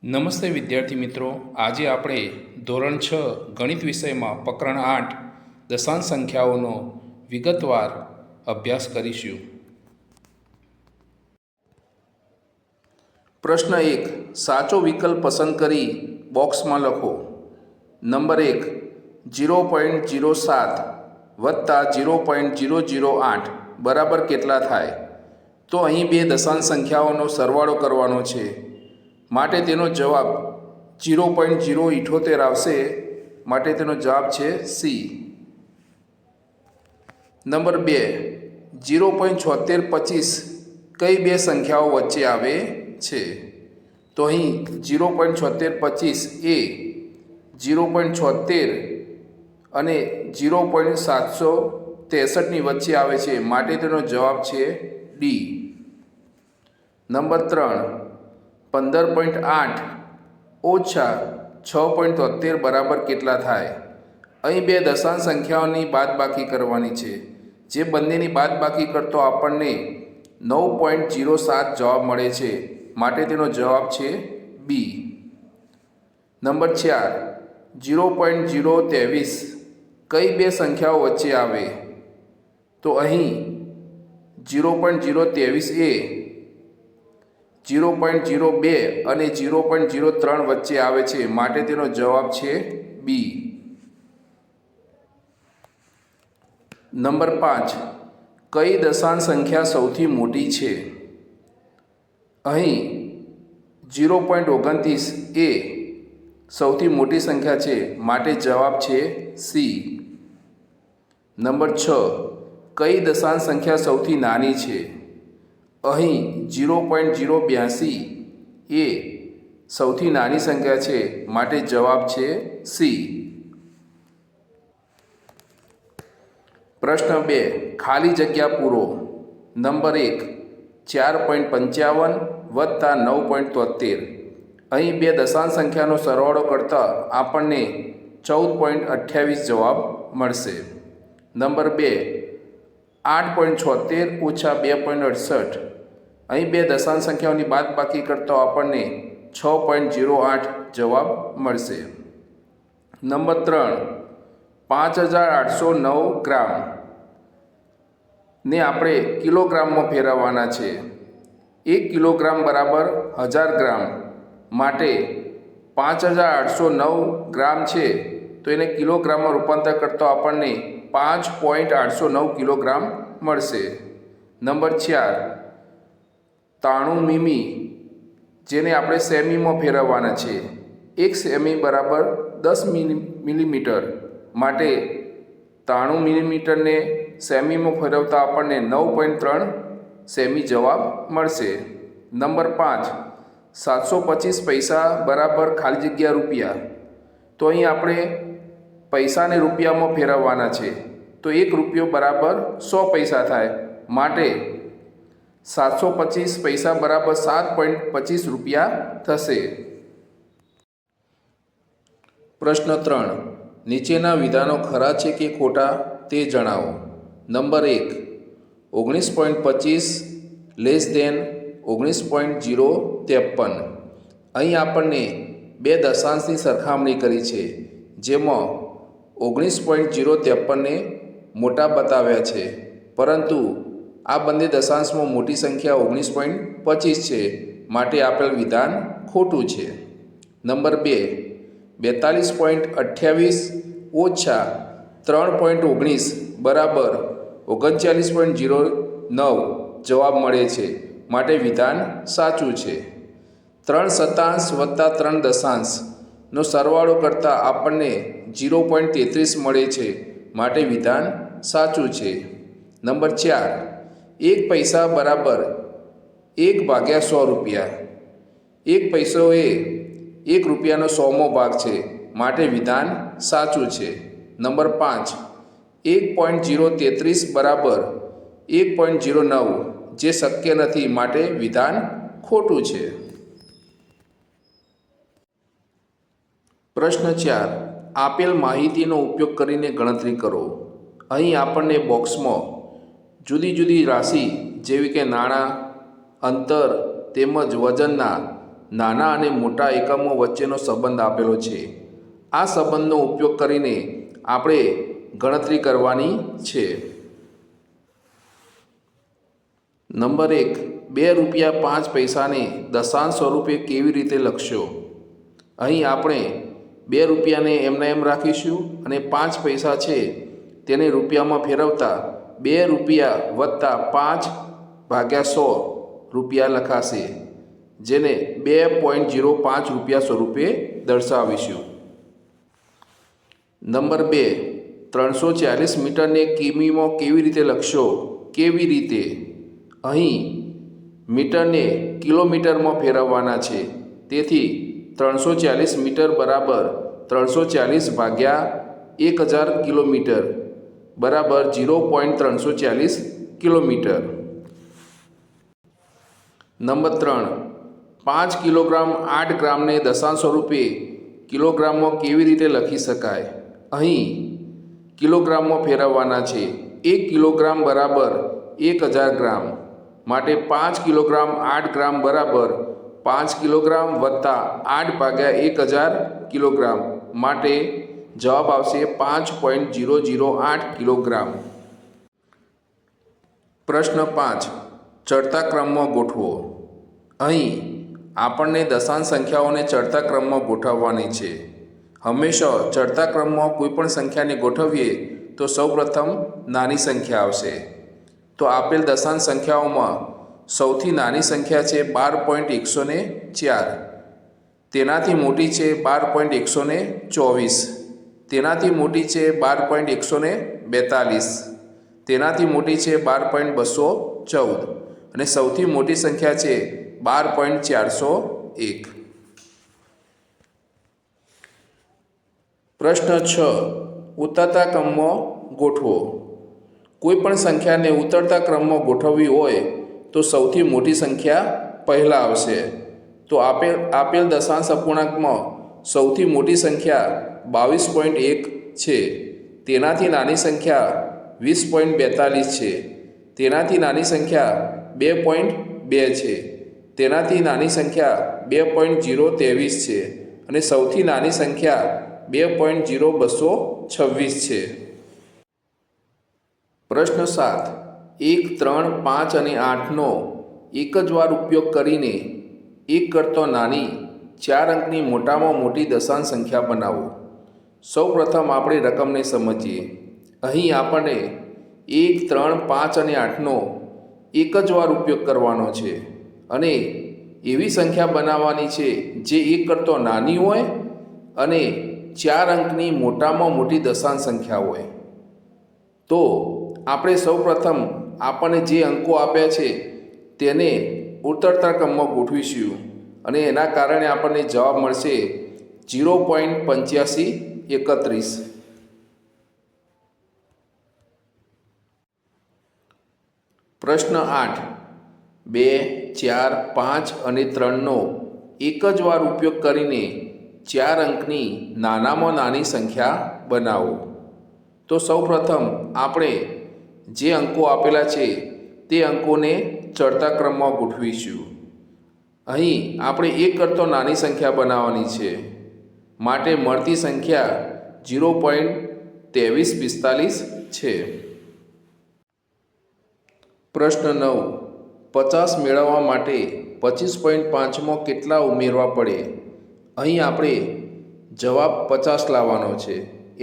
નમસ્તે વિદ્યાર્થી મિત્રો, આજે આપણે ધોરણ 6 ગણિત વિષયમાં પ્રકરણ 8 દશાંશ સંખ્યાઓનો વિગતવાર અભ્યાસ કરીશું. પ્રશ્ન 1. સાચો વિકલ્પ પસંદ કરી બોક્સમાં લખો. નંબર 1 0.07 વત્તા 0.008 બરાબર કેટલા થાય? તો અહીં બે દશાંશ સંખ્યાઓનો સરવાળો કરવાનો છે, માટે તેનો જવાબ 0.078 આવશે. માટે તેનો જવાબ છે સી. નંબર 2 0.7625 કઈ બે સંખ્યાઓ વચ્ચે આવે છે? તો અહીં 0.7625 એ 0.76 અને 0.763ની વચ્ચે આવે છે, માટે તેનો જવાબ છે ડી. નંબર 3 15.8 ઓછા 6.73 બરાબર કેટલા થાય? અહીં બે દશાંશ સંખ્યાઓની બાદબાકી કરવાની છે, જે બંનેની બાદબાકી કરતો આપણને 9.07 જવાબ મળે છે, માટે તેનો જવાબ છે બી. નંબર 4 0.023 કઈ બે સંખ્યાઓ વચ્ચે આવે? તો અહીં 0.023 એ 0.02 અને 0.03 વચ્ચે આવે છે, માટે તેનો જવાબ છે બી. નંબર 5 કઈ દશાંશ સંખ્યા સૌથી મોટી છે? અહીં 0.29 એ સૌથી મોટી સંખ્યા છે, માટે જવાબ છે સી. નંબર 6 કઈ દશાંશ સંખ્યા સૌથી નાની છે? અહીં 0.082 એ સૌથી નાની સંખ્યા છે, માટે જવાબ છે સી. પ્રશ્ન 2 ખાલી જગ્યા પૂરો. નંબર 1 4.55 વત્તા 9.73. અહીં બે દશાંશ સંખ્યાનો સરવાળો કરતા આપણને 14.28 જવાબ મળશે. નંબર 2 8.76 ઓછા 2.68. અહીં બે દશાંશ સંખ્યાઓની બાદબાકી કરતો આપણને 6.08 જવાબ મળશે. નંબર 3 5809 ગ્રામ ને આપણે કિલોગ્રામમાં ફેરવવાના છે. 1 કિલોગ્રામ બરાબર 1000 ગ્રામ, માટે 5809 ગ્રામ છે, તો એને કિલોગ્રામમાં રૂપાંતર કરતો આપણને 5.809 કિલોગ્રામ મળશે. નંબર 4 93 મીમી, જેને આપણે સેમીમાં ફેરવવાના છે. 1 સેમી બરાબર 10 મિલીમીટર, માટે 93 મિલીમીટરને સેમીમાં ફેરવતા આપણને 9.3 સેમી જવાબ મળશે. નંબર 5 725 પૈસા બરાબર ખાલી જગ્યા રૂપિયા. તો અહીં આપણે પૈસાને રૂપિયામાં ફેરવવાના છે, તો 1 રૂપિયો બરાબર 100 પૈસા થાય, માટે 725 પૈસા બરાબર 7.25 રૂપિયા થશે. પ્રશ્ન 3 નીચેના વિધાનો ખરા છે કે ખોટા તે જણાવો. Number 1 19.25 less than 19.053. અહીં આપણને બે દશાંશની સરખામણી કરી છે, જેમાં 19.053ને મોટા બતાવ્યા છે, પરંતુ આ બંને દશાંશમાં મોટી સંખ્યા 19.25 છે, માટે આપેલ વિધાન ખોટું છે. નંબર 2 42.28 ઓછા 3.19 બરાબર 39.09 જવાબ મળે છે, માટે વિધાન સાચું છે. 3 શતાંશ વત્તા 3 દશાંશનો સરવાળો કરતાં આપણને 0.33 મળે છે, માટે વિધાન સાચું છે. નંબર 4 1 પૈસા બરાબર 1/100 રૂપિયા. 1 પૈસો એ 1 રૂપિયાનો 100મો ભાગ છે, માટે વિધાન સાચું છે. નંબર 5 1.033 બરાબર 1.09 જે શક્ય નથી, માટે વિધાન ખોટું છે. પ્રશ્ન 4 આપેલ માહિતીનો ઉપયોગ કરીને ગણતરી કરો. અહીં આપણને બોક્સમાં જુદી જુદી રાશિ જેવી કે નાણાં, અંતર તેમજ વજનના નાના અને મોટા એકમો વચ્ચેનો સંબંધ આપેલો છે. આ સંબંધનો ઉપયોગ કરીને આપણે ગણતરી કરવાની છે. નંબર 1, 2 રૂપિયા 5 પૈસાને દશાંશ સ્વરૂપે કેવી રીતે લખશો? અહીં આપણે 2 રૂપિયાને એમના એમ રાખીશું અને 5 પૈસા છે તેને રૂપિયામાં ફેરવતા 2 રૂપિયા વત્તા 5 ભાગ્યા 100 રૂપિયા લખાશે, જેને 2.05 રૂપિયા સ્વરૂપે દર્શાવીશું. નંબર 2, 340 મીટરને કિમીમાં કેવી રીતે લખશો? કેવી રીતે? અહીં મીટરને કિલોમીટરમાં ફેરવવાના છે, તેથી 340 મીટર બરાબર 340 ભાગ્યા 1000 કિલોમીટર બરાબર 0.340 કિલોમીટર. નંબર 3, 5 કિલોગ્રામ 8 ગ્રામને દશાંશ સ્વરૂપે કિલોગ્રામમાં કેવી રીતે લખી શકાય? અહીં કિલોગ્રામમાં ફેરવવાના છે. 1 કિલોગ્રામ બરાબર 1000 ગ્રામ, માટે 5 કિલોગ્રામ 8 ગ્રામ બરાબર 5 કિલોગ્રામ વત્તા 8 ભાગ્યા 1000 કિલોગ્રામ, માટે જવાબ આવશે 5.008 કિલોગ્રામ. પ્રશ્ન 5, ચડતા ક્રમમાં ગોઠવો. અહીં આપણને દશાંશ સંખ્યાઓને ચડતા ક્રમમાં ગોઠવવાની છે. હંમેશા ચડતા ક્રમમાં કોઈ પણ સંખ્યાને ગોઠવીએ તો સૌપ્રથમ નાની સંખ્યા આવશે. તો આપેલ દશાંશ સંખ્યાઓમાં સૌથી નાની સંખ્યા છે 12.104, તેનાથી મોટી છે 12.124, તેનાથી મોટી છે 12.142, તેનાથી મોટી છે 12.214 અને સૌથી મોટી સંખ્યા છે 12.401. પ્રશ્ન 6, ઉતરતા ક્રમમાં ગોઠવો. કોઈ પણ સંખ્યાને ઉતરતા ક્રમમાં ગોઠવવી હોય તો સૌથી મોટી સંખ્યા પહેલાં આવશે. તો આપેલ દશાંશ અપૂર્ણાંકમાં સૌથી મોટી સંખ્યા 22.1 છે, તેનાથી નાની સંખ્યા 20.42 છે, તેનાથી નાની સંખ્યા 2.2 છે, તેનાથી નાની સંખ્યા 2.023 છે અને સૌથી નાની સંખ્યા 2.0226 છે. પ્રશ્ન 7, 1, 3, 5 અને 8નો એક જ વાર ઉપયોગ કરીને એક કરતાં નાની 4 અંકની મોટામાં મોટી દશાંશ સંખ્યા બનાવો. સૌપ્રથમ આપણે રકમને સમજીએ. અહીં આપણને 1, 3, 5 અને 8નો એક જ વાર ઉપયોગ કરવાનો છે અને એવી સંખ્યા બનાવવાની છે જે એક કરતાં નાની હોય અને 4 અંકની મોટામાં મોટી દશાંશ સંખ્યા હોય. તો આપણે સૌપ્રથમ આપણને જે અંકો આપ્યા છે તેને ઉતરતા ક્રમમાં ગોઠવીશું અને એના કારણે આપણને જવાબ મળશે 0.8531. પ્રશ્ન 8, 2, 4, 5 અને 3નો એક જ વાર ઉપયોગ કરીને 4 અંકની નાનામાં નાની સંખ્યા બનાવો. તો સૌપ્રથમ આપણે જે અંકો આપેલા છે તે અંકોને ચડતા ક્રમમાં ગોઠવીશું. અહીં આપણે એક કરતાં નાની સંખ્યા બનાવવાની છે, માટે મળતી સંખ્યા 0.2345 છે. પ્રશ્ન 9, 50 મેળવવા માટે 25.5માં કેટલા ઉમેરવા પડે? અહીં આપણે જવાબ 50 લાવવાનો છે,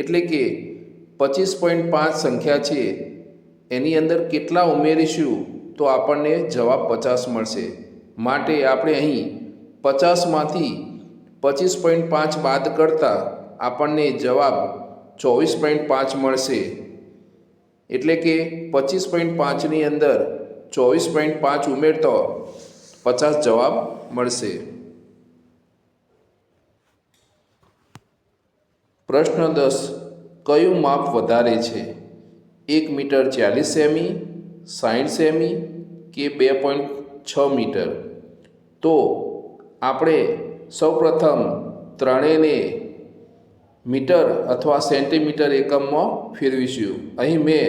એટલે કે 25.5 સંખ્યા છે એની અંદર કેટલા ઉમેરીશું તો આપણને જવાબ 50 મળશે. માટે આપણે અહીં 50માંથી 25.5 બાદ કરતાં આપણને જવાબ 24.5 મળશે. એટલે કે 25.5ની અંદર 24.5 ઉમેરતો 50 જવાબ મળશે. પ્રશ્ન 10, કયું માપ વધારે છે? 1 મીટર 40 સેમી, 60 સેમી કે 2.6 મીટર? તો આપણે સૌપ્રથમ ત્રણેયને મીટર અથવા સેન્ટીમીટર એકમમાં ફેરવીશું. અહીં મેં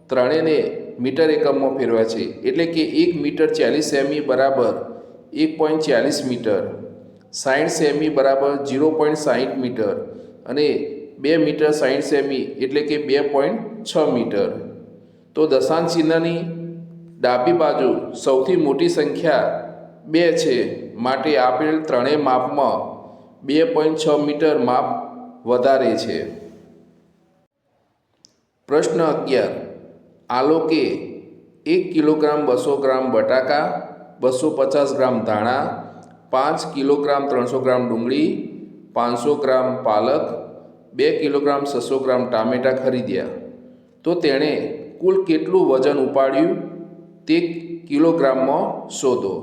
ત્રણેયને મીટર એકમમાં ફેરવ્યા છે, એટલે કે 1 મીટર 40 સેમી બરાબર 1.40 મીટર, 60 સેમી બરાબર 0.60 મીટર અને 2 મીટર 60 સેમી એટલે કે 2.6 મીટર. તો દશાંશ ચિહ્નની ડાબી બાજુ સૌથી મોટી સંખ્યા 2 છે, માટે આપેલ ત્રણેય માપમાં 2.6 મીટર માપ વધારે છે. પ્રશ્ન 11. આલોકે 1 કિલોગ્રામ 200 ગ્રામ બટાકા, 250 ગ્રામ ધાણા, 5 કિલોગ્રામ 300 ગ્રામ ડુંગળી, 500 ગ્રામ પાલક, 2 કિલોગ્રામ 600 ગ્રામ ટામેટાં ખરીદ્યા. તો તેણે કુલ કેટલું વજન ઉપાડ્યું તે કિલોગ્રામમાં શોધો.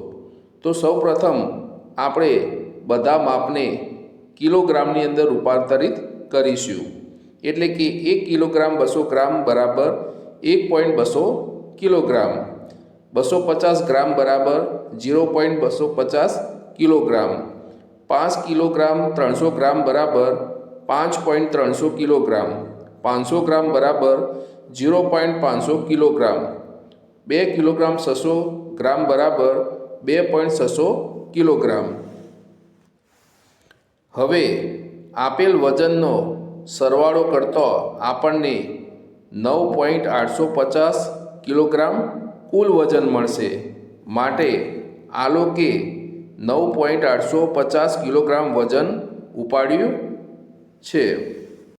તો સૌપ્રથમ આપણે બધા માપને કિલોગ્રામની અંદર રૂપાંતરિત કરીશું. એટલે કે 1 કિલોગ્રામ 200 ગ્રામ બરાબર 1.200 કિલોગ્રામ, 250 ગ્રામ બરાબર 0.250 કિલોગ્રામ, 5 કિલોગ્રામ 300 ગ્રામ બરાબર 5.300 કિલોગ્રામ, 500 ગ્રામ બરાબર 0.500 કિલોગ્રામ, 2 કિલોગ્રામ 600 ગ્રામ બરાબર 2.600 કિલોગ્રામ. હવે આપેલ વજનનો સરવાળો કરતો આપણને 9.850 કિલોગ્રામ કુલ વજન મળશે. માટે આલોકે 9.850 કિલોગ્રામ વજન ઉપાડ્યું છે.